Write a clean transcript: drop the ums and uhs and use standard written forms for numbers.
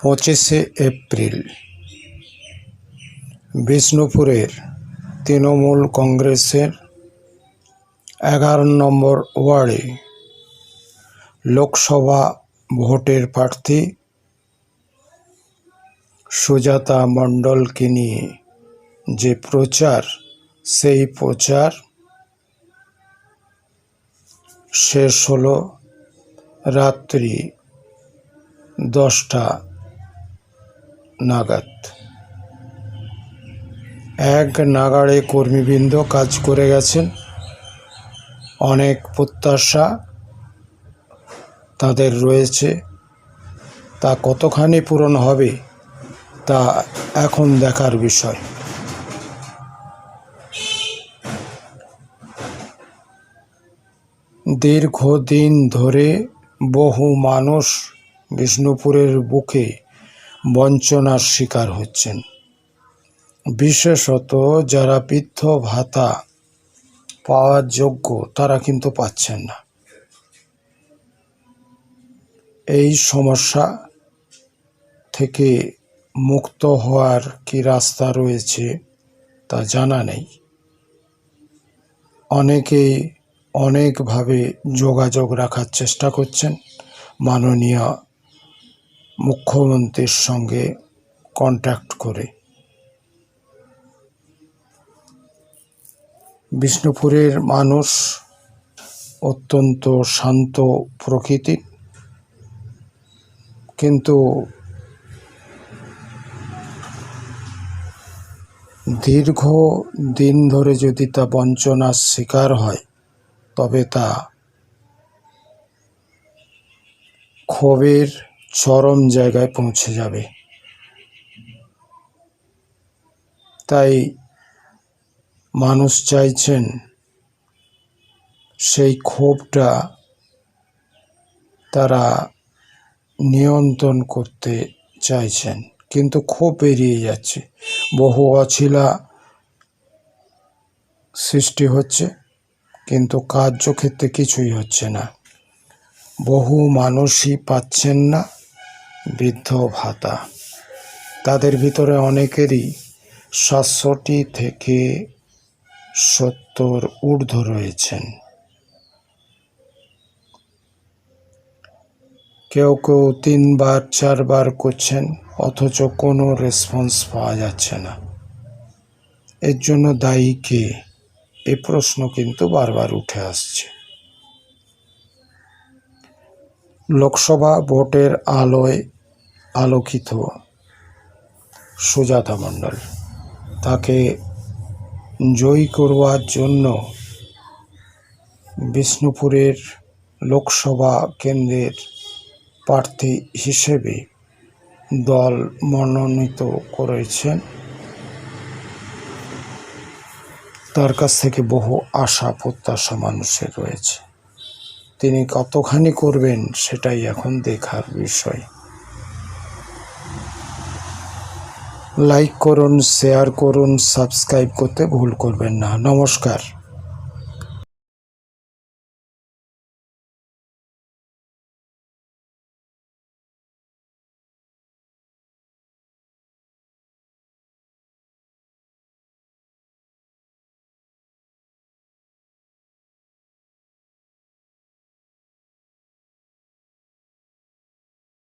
25 April বিষ্ণুপুরের তৃণমূল কংগ্রেসের 11 নম্বর ওয়ার্ডে লোকসভা ভোটের প্রার্থী সুজাতা মণ্ডলকে নিয়ে যে প্রচার, সেই প্রচার শেষ হলো রাত্রি 10টা নাগাদ। এক নাগাড়ে কর্মীবৃন্দ কাজ করে গেছেন। অনেক প্রত্যাশা তাদের রয়েছে, তা কতখানি পূরণ হবে তা এখন দেখার বিষয়। দীর্ঘদিন ধরে বহু মানুষ বিষ্ণুপুরের বুকে বঞ্চনার শিকার হচ্ছেন। বিশেষত যারা বৃদ্ধ ভাতা পাওয়ার যোগ্য তারা কিন্তু পাচ্ছেন না। এই সমস্যা থেকে মুক্ত হওয়ার কি রাস্তা রয়েছে তা জানা নেই। অনেকেই অনেকভাবে যোগাযোগ রাখার চেষ্টা করছেন মাননীয় মুখ্যমন্ত্রীর সঙ্গে কন্ট্যাক্ট করে। বিষ্ণুপুরের মানুষ অত্যন্ত শান্ত প্রকৃতির, কিন্তু দীর্ঘ দিন ধরে যদি তা বঞ্চনার শিকার হয় তবে তা ক্ষোভের চরম জায়গায় পৌঁছে যাবে। তাই মানুষ চাইছেন সেই ক্ষোভটা তারা নিয়ন্ত্রণ করতে চাইছেন, কিন্তু ক্ষোভ বেরিয়ে যাচ্ছে। বহু অছিলা সৃষ্টি হচ্ছে, কিন্তু কার্যক্ষেত্রে কিছুই হচ্ছে না। বহু মানুষই পাচ্ছেন না বৃদ্ধ ভাতা। তাদের ভিতরে অনেকেরই 67 থেকে 70 ঊর্ধ্ব রয়েছেন। কেউ কেউ 3 বার 4 বার করছেন, অথচ কোনো রেসপন্স পাওয়া যাচ্ছে না। এর জন্য দায়ী কে? এই প্রশ্ন কিন্তু বারবার উঠে আসছে। লোকসভা ভোটের আলোয় আলোকিত সুজাতা মণ্ডল, তাকে জয়ী করবার জন্য বিষ্ণুপুরের লোকসভা কেন্দ্রের প্রার্থী হিসেবে দল মনোনীত করেছেন। তার কাছ থেকে বহু আশা প্রত্যাশা মানুষের রয়েছে। তিনি কতখানি করবেন সেটাই এখন দেখার বিষয়। লাইক করুন, শেয়ার করুন, সাবস্ক্রাইব করতে ভুল করবেন না। নমস্কার।